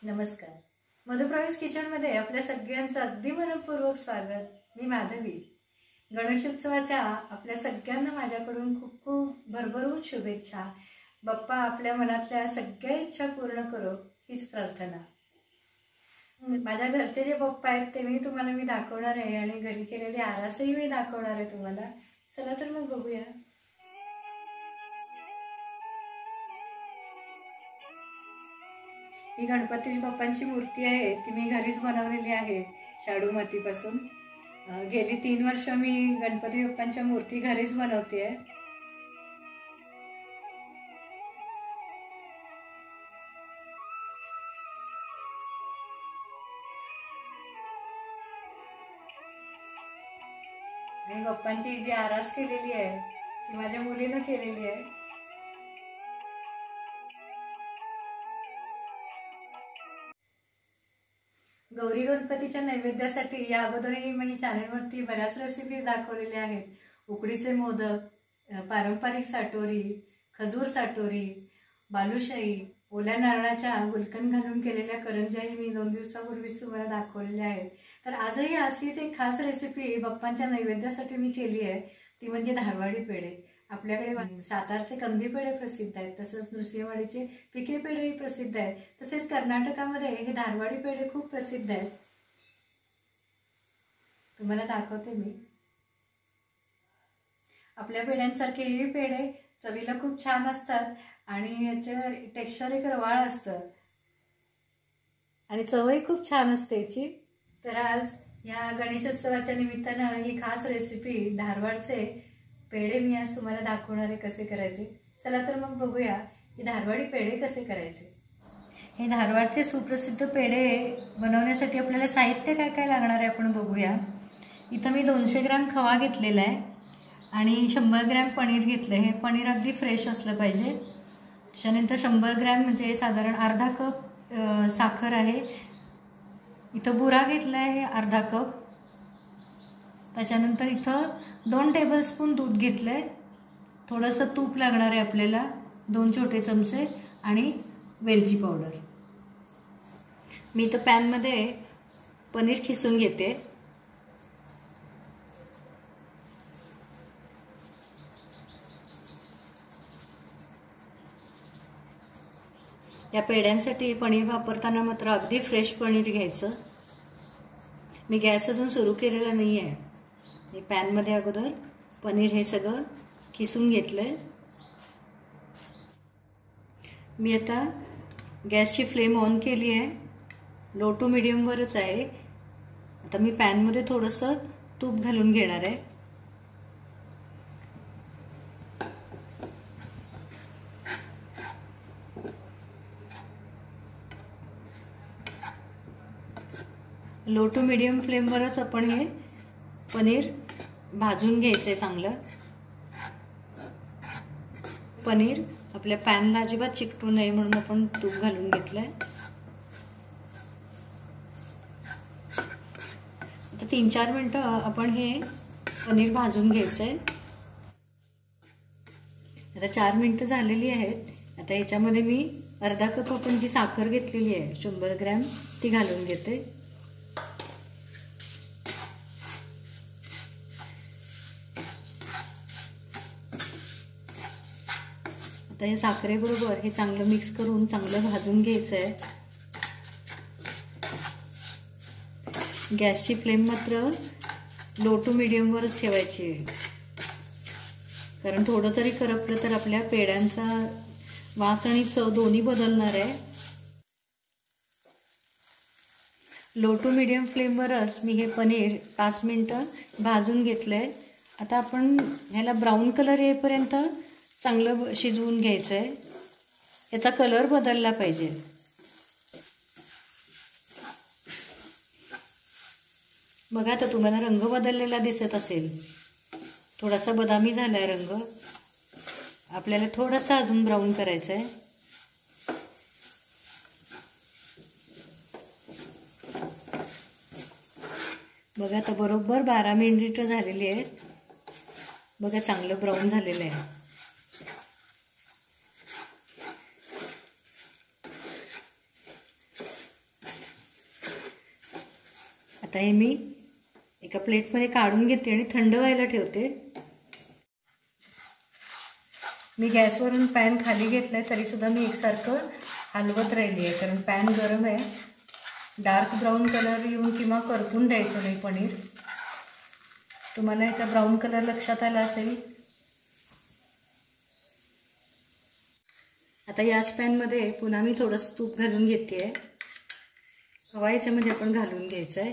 नमस्कार. मधुप्रवेश किचनमध्ये आपल्या सगळ्यांचं अगदी मनपूर्वक स्वागत. मी माधवी. गणेशोत्सवाच्या आपल्या सगळ्यांना माझ्याकडून खूप खूप भरभरून शुभेच्छा. बाप्पा आपल्या मनातल्या सगळ्या इच्छा पूर्ण करो हीच प्रार्थना. माझ्या घरचे जे बाप्पा आहेत ते तुम्हाला दाखवणार आहे आणि घरी केलेले आरासही मी दाखवणार आहे तुम्हाला. चला तर मग बघूया. ही गणपती बाप्पांची मूर्ती आहे ती मी घरीच बनवलेली आहे शाडू मातीपासून. गेली 3 वर्ष मी गणपती बाप्पांच्या मूर्ती घरीच बनवते आहे. आणि बाप्पांची जी आरास केलेली आहे ती माझ्या मुलीनं केलेली आहे. गौरी गणपतीच्या नैवेद्यासाठी या अगोदरही मी चॅनलवरती बऱ्याच रेसिपीज दाखवलेल्या आहेत. उकडीचे मोदक, पारंपरिक साटोरी, खजूर साटोरी, बालुशाही, ओल्या नारळाच्या गुलकंद घालून केलेल्या करंज्याही मी 2 दिवसापूर्वीच तुम्हाला दाखवलेल्या आहेत. तर आजही अशीच एक खास रेसिपी बाप्पांच्या नैवेद्यासाठी मी केली आहे, ती म्हणजे धारवाडी पेढे. आपल्याकडे सातारचे कंदी पेढे प्रसिद्ध आहेत, तसंच नृसिंहवाडीचे पिके पेढेही प्रसिद्ध आहेत. तसेच कर्नाटकामध्ये हे धारवाडी पेढे खूप प्रसिद्ध आहेत. तुम्हाला दाखवते मी. आपल्या पेढ्यांसारखे हे पेढे चवीला खूप छान असतात आणि याचं टेक्स्चर एक रवाळ असतं आणि चवही खूप छान असते याची. तर आज या गणेशोत्सवाच्या निमित्तानं ही खास रेसिपी धारवाडचे पेढे मी आज तुम्हाला दाखवणार आहे कसे करायचे. चला तर मग बघूया की धारवाडी पेढे कसे करायचे. हे धारवाडचे सुप्रसिद्ध पेढे बनवण्यासाठी आपल्याला साहित्य काय काय लागणार आहे आपण बघूया. इथं मी 200 ग्रॅम खवा घेतलेला आहे आणि 100 ग्रॅम पनीर घेतलं आहे. हे पनीर अगदी फ्रेश असलं पाहिजे. त्याच्यानंतर 100 ग्रॅम म्हणजे साधारण अर्धा कप साखर आहे. इथं बुरा घेतला आहे अर्धा कप. त्याच्यानंतर इथं 2 टेबलस्पून दूध घेतलं आहे. थोडंसं तूप लागणार आहे आपल्याला, 2 छोटे चमचे आणि वेलची पावडर. मी इथं पॅनमध्ये पनीर खिसून घेते. या पेढ्यांसाठी पनीर वापरताना मात्र अगदी फ्रेश पनीर घ्यायचं. मी गॅस अजून सुरू केलेला नाही आहे. हे पॅनमध्ये अगोदर पनीर हे सगळं खिसून घेतलंय. मी आता गॅसची फ्लेम ऑन केली आहे, लो टू मीडियमवरच आहे. आता मी पॅनमध्ये थोडंसं तूप घालून घेणार आहे. लो टू मीडियम फ्लेमवरच आपण हे पनीर भाजून घ्यायचंय चांगलं. पनीर आपल्या पॅनला अजिबात चिकटू नये म्हणून आपण तूप घालून घेतलंय. आता 3-4 मिनिटं आपण हे पनीर भाजून घ्यायचंय. आता 4 मिनिटं झालेली आहेत. आता याच्यामध्ये मी अर्धा कप आपण जी साखर घेतलेली आहे 100 ग्रॅम ती घालून घेते. आता हे साखरेबरोबर हे चांगलं मिक्स करून चांगलं भाजून घ्यायचं आहे. गॅसची फ्लेम मात्र लो टू मीडियमवरच ठेवायची आहे, कारण थोडं तरी करपलं तर आपल्या पेढ्यांचा वास आणि चव दोन्ही बदलणार आहे. लो टू मीडियम फ्लेमवरच मी हे पनीर 5 मिनिटं भाजून घेतलंय. आता आपण ह्याला ब्राऊन कलर येईपर्यंत चांगलं शिजवून घ्यायचं आहे. याचा कलर बदलला पाहिजे. बघा आता तुम्हाला रंग बदललेला दिसत असेल. थोडासा बदामी झालाय रंग. आपल्याला थोडासा अजून ब्राऊन करायचा आहे. बघा आता बरोबर 12 मिनिटं झालेली आहेत. बघा चांगलं ब्राऊन झालेलं आहे. आता हे मी एका प्लेटमध्ये काढून घेते आणि थंड व्हायला ठेवते. मी गॅसवरून पॅन खाली घेतलाय तरीसुद्धा मी एकसारखं हलवत राहिली आहे, कारण पॅन गरम आहे. डार्क ब्राऊन कलर येऊन किंवा करपून द्यायचं नाही पनीर. तुम्हाला याचा ब्राऊन कलर लक्षात आला असेल. आता याच पॅनमध्ये पुन्हा मी थोडंसं तूप घालून घेते आहे. खवा याच्यामध्ये आपण घालून घ्यायचा आहे.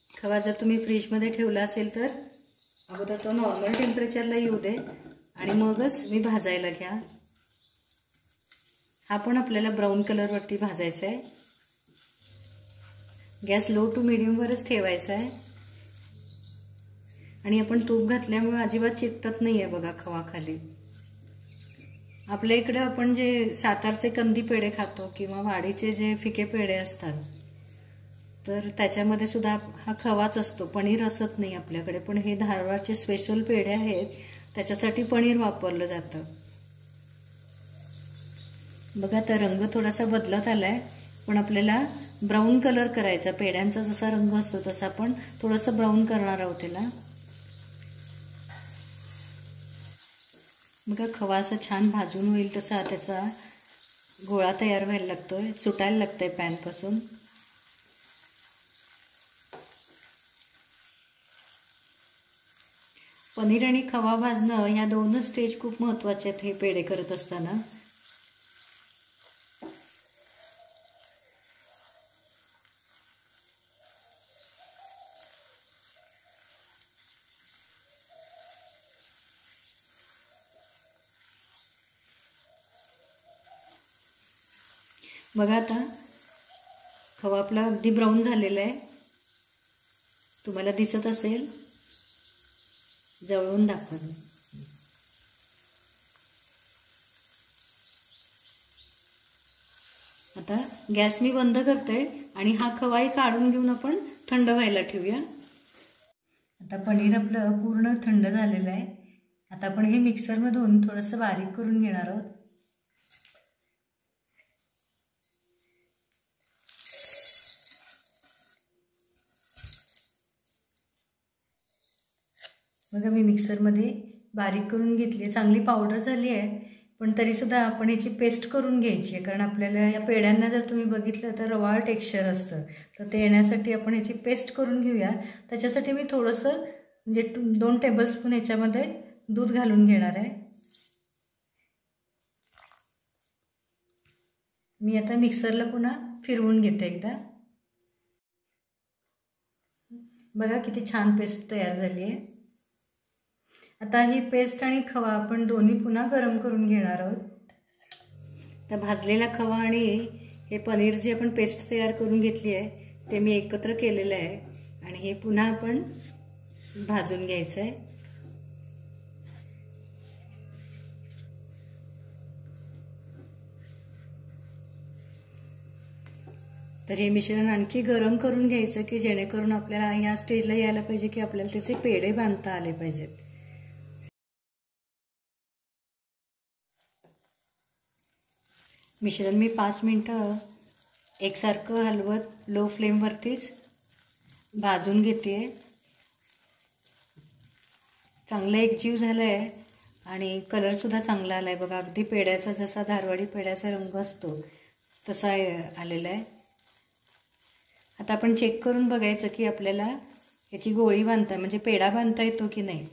खवा जर तुम्ही फ्रीजमध्ये ठेवला असेल तर अगोदर तो नॉर्मल टेम्परेचरला येऊ दे आणि मगच मी भाजायला घ्या. हा पण आपल्याला ब्राऊन कलरवरती भाजायचा आहे. गॅस लो टू मीडियमवरच ठेवायचा आहे. आणि आपण तूप घातल्यामुळे अजिबात चिकटत नाही आहे बघा खवा खाली. आपल्या इकडे आपण जे सातारचे कंदी पेढे खातो किंवा वाडीचे जे फिके पेढे असतात तर त्याच्यामध्ये सुद्धा हा खवाच असतो, पनीर असत नाही आपल्याकडे. पण हे धारवाडचे स्पेशल पेढे आहेत, त्याच्यासाठी पनीर वापरलं जातं. बघा तर रंग थोडासा बदलत आलाय, पण आपल्याला ब्राऊन कलर करायचा. पेढ्यांचा जसा रंग असतो तसा आपण थोडासा ब्राऊन करणार आहोत त्याला. बघा खवा असा छान भाजून होईल तसा त्याचा गोळा तयार व्हायला लागतोय, सुटायला लागतंय पॅनपासून. पनीर आणि खवा भाजणं ह्या दोनच स्टेज खूप महत्त्वाचे आहेत हे पेढे करत असताना. बघा आता खवा आपला अगदी ब्राऊन झालेला आहे, तुम्हाला दिसत असेल. जवळून दाखवा. आता गॅस मी बंद करते आणि हा खवाही काढून घेऊन आपण थंड व्हायला ठेवूया. आता पनीर आपलं पूर्ण थंड झालेलं आहे. आता आपण हे मिक्सरमधून थोडंसं बारीक करून घेणार आहोत. बघा मी मिक्सरमध्ये बारीक करून घेतली आहे. चांगली पावडर झाली आहे, पण तरीसुद्धा आपण याची पेस्ट करून घ्यायची आहे, कारण आपल्याला या पेढ्यांना जर तुम्ही बघितलं तर रवाळ टेक्स्चर असतं. तर ते येण्यासाठी आपण याची पेस्ट करून घेऊया. त्याच्यासाठी मी थोडंसं म्हणजे 2 टेबलस्पून याच्यामध्ये दूध घालून घेणार आहे. मी आता मिक्सरला पुन्हा फिरवून घेते एकदा. बघा किती छान पेस्ट तयार झाली आहे. आता ही पेस्ट आणि खवा आपण दोन्ही पुन्हा गरम करून घेणार आहोत. तर भाजलेला खवा आणि हे पनीर जे आपण पेस्ट तयार करून घेतली आहे ते मी एकत्र केलेलं आहे आणि हे पुन्हा आपण भाजून घ्यायचं आहे. तर हे मिश्रण आणखी गरम करून घ्यायचं की जेणेकरून आपल्याला ह्या स्टेजला यायला पाहिजे की आपल्याला त्याचे पेढे बांधता आले पाहिजेत. मिश्रण मी 5 मिनिटं एकसारखं हलवत लो फ्लेमवरतीच भाजून घेते. चांगलं एकजीव झालं आहे आणि कलरसुद्धा चांगला आला आहे. बघा अगदी पेढ्याचा जसा धारवाडी पेढ्याचा रंग असतो तसा आलेला आहे. आता आपण चेक करून बघायचं की आपल्याला याची गोळी बांधता म्हणजे पेढा बांधता येतो की नाही.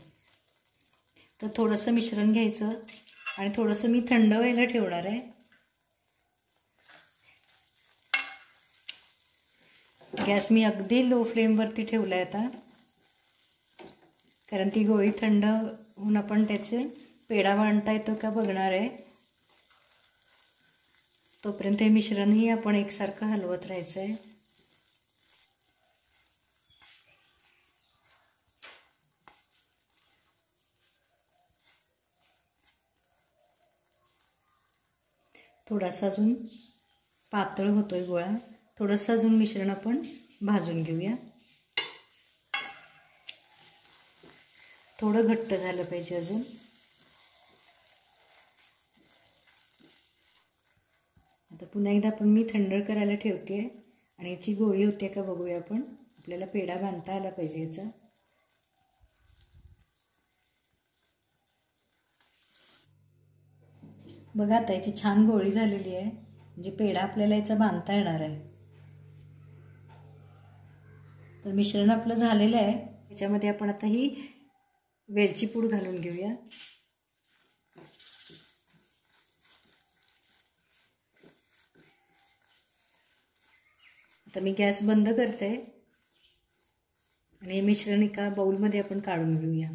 तर थोडंसं मिश्रण घ्यायचं आणि थोडंसं मी थंड व्हायला ठेवणार आहे. गॅस मी अगदी लो फ्लेमवरती ठेवला आहे आता, कारण ती गोळी थंड होऊन आपण त्याचे पेढा बांधता येतो का बघणार आहे. तोपर्यंत हे मिश्रणही आपण एकसारखं हलवत राहायचं आहे. थोडासा अजून पातळ होतोय गोळा, थोडंसं अजून मिश्रण आपण भाजून घेऊया. थोडं घट्ट झालं पाहिजे अजून. आता पुन्हा एकदा पण मी थंड करायला ठेवते. आणि याची गोळी होते का बघूया आपण. आपल्याला पेढा बांधता आला पाहिजे याचा. बघा आता याची छान गोळी झालेली आहे, म्हणजे पेढा आपल्याला याचा बांधता येणार आहे. तर मिश्रण आपलं झालेलं आहे. याच्यामध्ये आपण आता ही वेलची पूड घालून घेऊया. आता मी गॅस बंद करते आणि हे मिश्रण एका बाउलमध्ये आपण काढून घेऊया.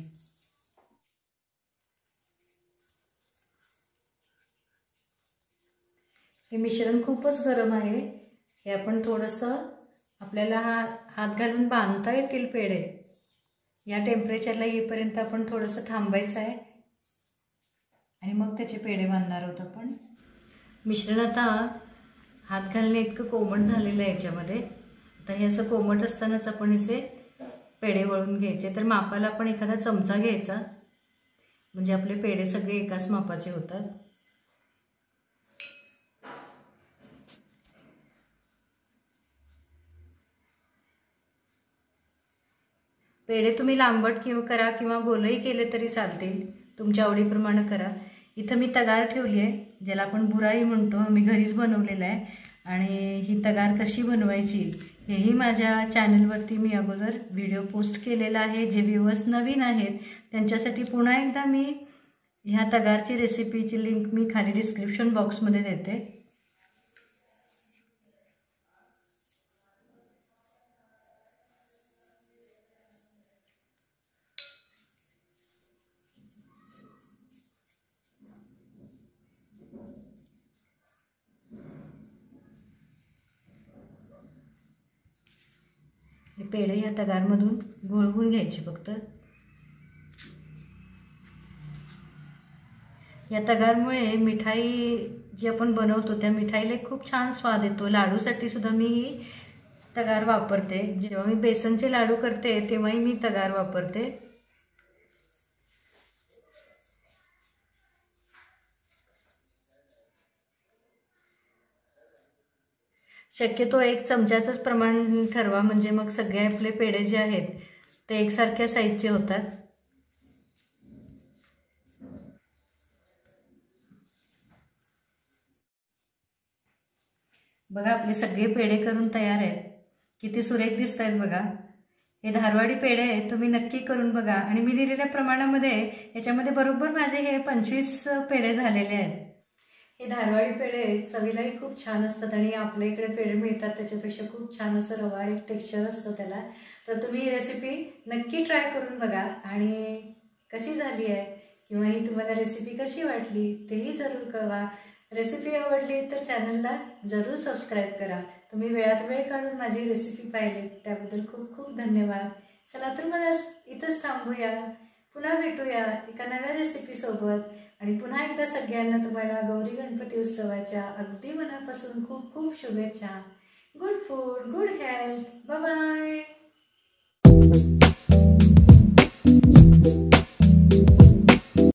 हे मिश्रण खूपच गरम आहे. हे आपण थोडंसं आपल्याला हात घालून बांधता येतील पेढे. या टेम्परेचरला येईपर्यंत आपण थोडंसं थांबायचं आहे आणि मग त्याचे पेढे बांधणार आहोत आपण. मिश्रण आता हात घालणे इतकं कोमट झालेलं आहे याच्यामध्ये. आता हे असं कोमट असतानाच आपण याचे पेढे वळून घ्यायचे. तर मापाला आपण एखादा चमचा घ्यायचा, म्हणजे आपले पेढे सगळे एकाच मापाचे होतात. पेढे तुम्ही लांबट करा किंवा गोलही केले तरी चालतील, तुमच्या आवडीप्रमाणे करा. इथं मी तगार ठेवली आहे, ज्याला आपण बुराई म्हणतो. मी घरीच बनवलेला आहे. आणि ही तगार कशी बनवायची हेही माझ्या चॅनलवरती मी अगोदर व्हिडिओ पोस्ट केलेला आहे. जे व्ह्यूअर्स नवीन आहेत त्यांच्यासाठी पुन्हा एकदा मी ह्या तगारची रेसिपीची लिंक मी खाली डिस्क्रिप्शन बॉक्समध्ये देते. हे पेढे या तगारमधून घोळवून घ्यायचे फक्त. या तगारमुळे मिठाई जी आपण बनवतो त्या मिठाईला खूप छान स्वाद येतो. लाडूसाठी सुद्धा मी ही तगार वापरते. जेव्हा मी बेसनचे लाडू करते तेव्हाही मी तगार वापरते. शक्यतो 1 चमच्याचंच प्रमाण ठरवा, म्हणजे मग सगळे आपले पेढे जे आहेत ते एकसारख्या साईजचे होतात. बघा आपले सगळे पेढे करून तयार आहेत. किती सुरेख दिसत आहेत बघा. हे धारवाडी पेढे आहेत, तुम्ही नक्की करून बघा. आणि मी दिलेल्या प्रमाणामध्ये याच्यामध्ये बरोबर माझे हे 25 पेढे झालेले आहेत. हे धारवाडी पेढे चवीलाही खूप छान असतात आणि आपल्या इकडे पेढे मिळतात त्याच्यापेक्षा खूप छान असं रवाळ एक टेक्स्चर असतं त्याला. तर तुम्ही ही रेसिपी नक्की ट्राय करून बघा आणि कशी झाली आहे किंवा ही तुम्हाला रेसिपी कशी वाटली तेही जरूर कळवा. रेसिपी आवडली तर चॅनलला जरूर सबस्क्राईब करा. तुम्ही वेळात वेळ काढून माझी रेसिपी पाहिली त्याबद्दल खूप खूप धन्यवाद. चला तर मग इथंच थांबूया. पुन्हा भेटूया एका नव्या रेसिपीसोबत. आणि पुन्हा एकदा सगळ्यांना तुम्हाला गौरी गणपती उत्सवाच्या अगदी मनापासून खूप खूप शुभेच्छा. Good food, good health. Bye bye.